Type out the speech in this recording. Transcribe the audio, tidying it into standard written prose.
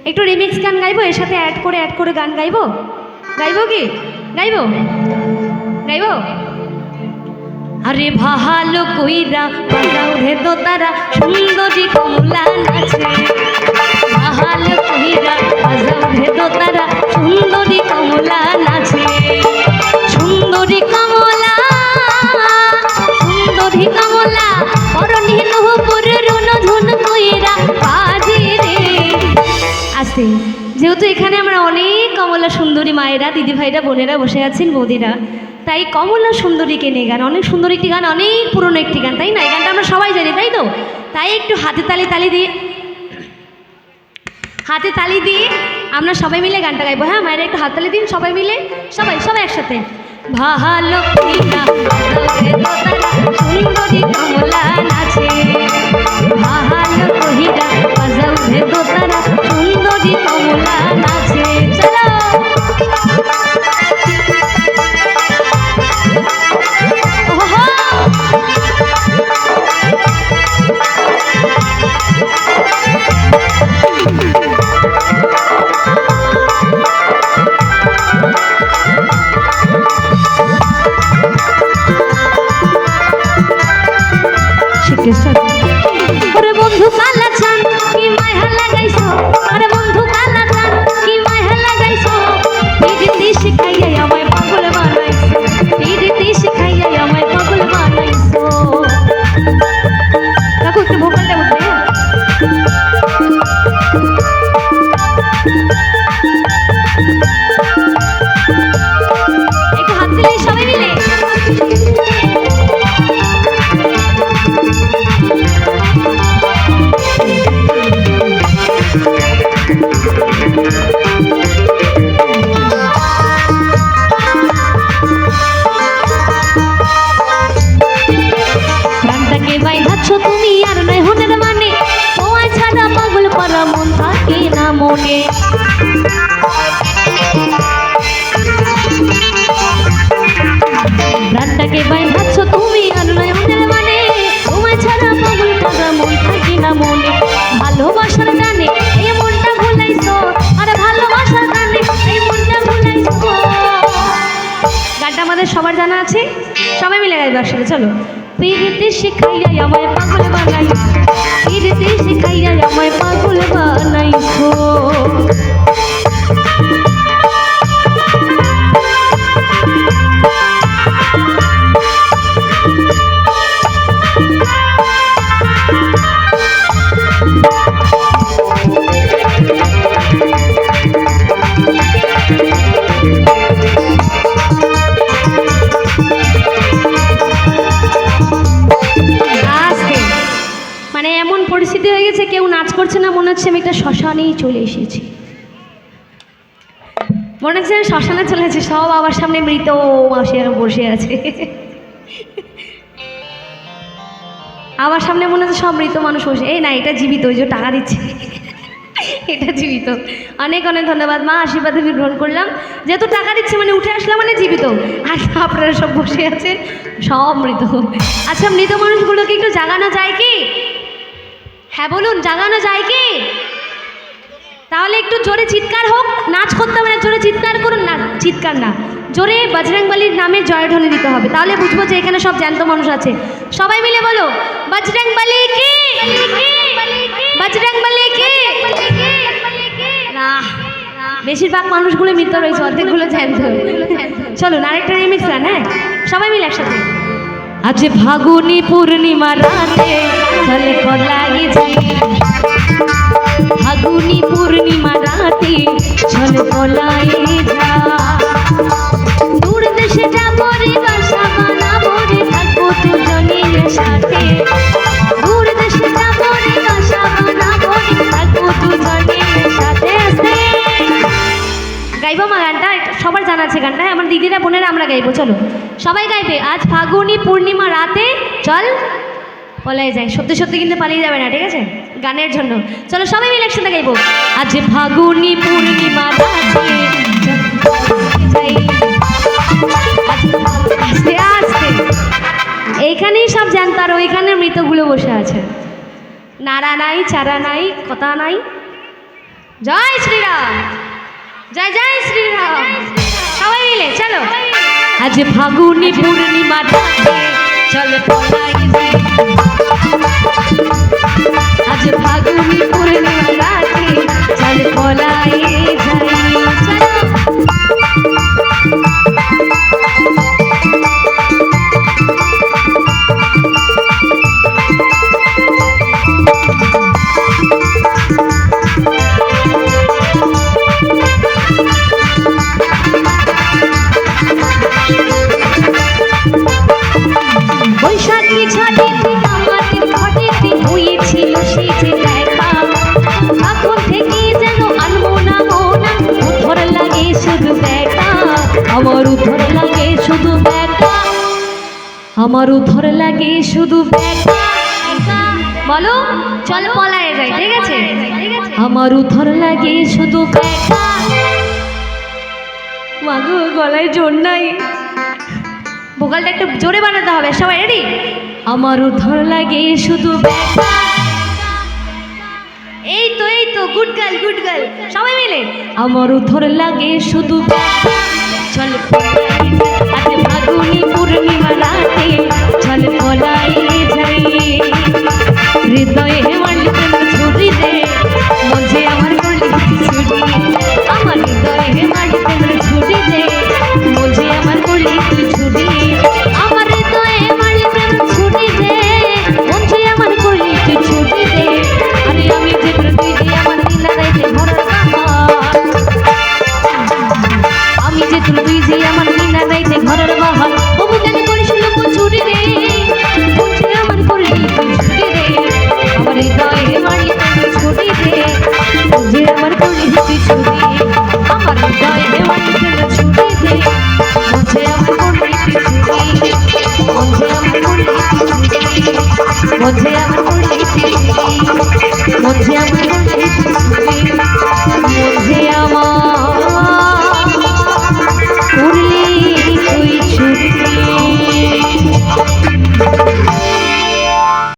একটু রিমিক্স গান গাইবো, এর সাথে অ্যাড করে গান গাইবো। গাইবো কি? গাইবো গাইবো। আরে ভালো কইরা বাজাও রে তো তারা সুন্দরী কমলা নাচে, ভালো কইরা বাজাও রে তো তারা সুন্দরী কমলা নাচে, সুন্দরী কমলা সুন্দরী কমলা পরনি নুপুর রুন ধুন কইরা বাজে রে। আসে যেহেতু এখানে আমরা অনেক কমলা সুন্দরী মায়েরা, দিদি ভাইরা, বোনেরা বসে আছেন, বৌদিরা, তাই কমলা সুন্দরীকে নিয়ে গান, অনেক সুন্দর একটি গান, অনেক পুরনো একটি গান, তাই না? এই গানটা আমরা সবাই জানি, তাই তো? তাই একটু হাতে তালি দিয়ে, হাতে তালি দিয়ে আমরা সবাই মিলে গানটা গাইবো। হ্যাঁ মায়েরা একটু হাততালি দিন সবাই মিলে, সবাই একসাথে। ভালো কইরা সুন্দরী কমলা নাচে, ভালো কইরা বাজাও রে দোতারা সুন্দরী কমলা নাচে। চলো ওরে বন্ধু কালা চান কি মায়া লাগাইছো, আরে বন্ধু কালা চান কি মায়া লাগাইছো, পিরিতি শিখাইয়া আমায় পাগল বানাইছো, পিরিতি শিখাইয়া আমায় পাগল বানাইছো। কাকু একটু ভোকালটা বলতে, একটু হাত দিলে সবাই মিলে। প্রাণটাকে বাইধাচ্ছ তুমি আর নয় হনের মানে, তোমায় ছাড়া পাগল পারা মন থাকে না মনে। প্রাণটাকে বাইধাচ্ছ তুমি আর নয় হনের মানে, তোমায় ছাড়া পাগল পারা মন থাকে না মনে। ভালোবাসার গানে এই মনটা ভুলাইছো, আর ভালোবাসার গানে এই মনটা ভুলাইছো। গানটা আমাদের সবার জানা আছে, সবাই মিলে গাইবো একসাথে। চলো। পিরিতি শিখাইয়া আমায় পাগল বানাইছো, পিরিতি শিখাইয়া আমায় পাগল বানাইছো। মানে এমন পরিস্থিতি হয়ে গেছে কেউ নাচ করছে না, মনে হচ্ছে আমি একটা শ্মশানেই চলে এসেছি, মনে হচ্ছে আমি শ্মশানে চলে এসেছি, সব আমার সামনে মৃত মাসি বসে আছে, আমার সামনে মনে হচ্ছে সব মৃত মানুষ বসে। এই না, এটা জীবিত, ওই যে টাকা দিচ্ছে, এটা জীবিত। অনেক অনেক ধন্যবাদ মা, আশীর্বাদ আমি গ্রহণ করলাম। যেহেতু টাকা দিচ্ছে মানে উঠে আসলাম মানে জীবিত, আর আপনারা সব বসে আছেন সব মৃত। আচ্ছা মৃত মানুষগুলোকে একটু জাগানো যায় কি? হ্যাঁ বলুন, জাগানো যায় কি? তাহলে একটু জোরে চিৎকার হোক, নাচ করতে হবে না, জোরে চিৎকার করুন না, চিৎকার না, জোরে বজরংবলীর নামে জয়ধ্বনি দিতে হবে, তাহলে বুঝবো যে এখানে সব জ্যান্ত মানুষ আছে। সবাই মিলে বলো বজরংবলী কি, বজরংবলী কি। না, বেশিরভাগ মানুষগুলো মৃত রয়েছে, অর্ধেকগুলো জ্যান্ত। চলুন আরেকটা রিমিক্স গান, হ্যাঁ সবাই মিলে একসাথে। আজ ফাগুনি পূর্ণিমা রাতে চলে পলাই যাই, ফাগুনি পূর্ণিমা রাতে চলে পলাই যা, দূর দেশে যাবো রে বাসা বানাবো রে, থাকবো দুজনের সাথে, দূর দেশে যাবো রে বাসা বানাবো রে, থাকবো দুজনের সাথে। গাইবো মা গানটা, সবার জানা আছে গানটা, আমার দিদিরা বোনেরা আমরা গাইবো। চলো সবাই গাইবে। আজ ফাগুনি পূর্ণিমা রাতে চল পলাই যাই, সত্যি সত্যি কিন্তু পালিয়ে যাবে না, ঠিক আছে, গানের জন্য। চলো সবাই মিলে একসাথে গাইবো। আজ ফাগুনি পূর্ণিমা রাতে যাই, আস্তে আস্তে। এইখানেই সব জানতো, আর ওইখানে মৃতগুলো বসে আছে, নাড়া নাই, চারা নাই, কথা নাই, জয় শ্রীরাম, জয় জয় শ্রীরাম। সবাই মিলে চলো। আজ ফাগুনি পূর্ণিমা রাতে চল পলাই যাই, আজ ফাগুনি পূর্ণিমা রাতে চল পলাই যাই। চলো বৈশাখী ঝড়েতে আমাদের ঘটেতে হয়েছিল সেই যে দেখা, এখন থেকে যেন আনবো না মনা, উথর লাগে শুধু দেখা, আমার উথর লাগে শুধু দেখা, আমার উথর লাগে শুধু দেখা। বলো চল পলায়ে যাই, ঠিক আছে? আমার উথর লাগে শুধু দেখা। মাগো গলায় জোর নাই, ভোকালটা একটু জোরে বানাতে হবে। সবাই রেডি? আমার উথর লাগে শুধু দেখা। এই তো গুড গার্ল, গুড গার্ল। সবাই মিলে আমার উথর লাগে শুধু দেখা। চল পলাই আজ ফাগুনি পূর্ণিমা রাতে চল পলাই যাই, হৃদয়ে মালি প্রেম ছুরি দে, মঞ্চে আমার করলি ছুরি, আমার হৃদয়ে মালি প্রেম ছুরি দে, মঞ্চে আমার করলি তুই ছুরি, আমার হৃদয়ে মালি প্রেম ছুরি দে, মঞ্চে আমার করলি তুই ছুরি দে। আরে আমি যে তুই যে আমার নীলা রাইতে ভরার বাহার, আমি যে তুই যে আমার নীলা রাইতে ঘরের বাহার, বাবু কেন করিস লোক ছুরি দে, মঞ্চে আমার করলি তুই ছুরি দে, আমার হৃদয়ে মালি প্রেম ছুরি দে, মঞ্চে আমার করলি তুই ছুরি, আমার হৃদয়ে মালি প্রেম ছুরি দে, মঞ্চে আমার করলি তুই ছুরি, মঞ্চে আমার করলি তুই ছুরি, মঞ্চে আমার করলি তুই ছুরি, মঞ্চে আমার করলি তুই ছুরি।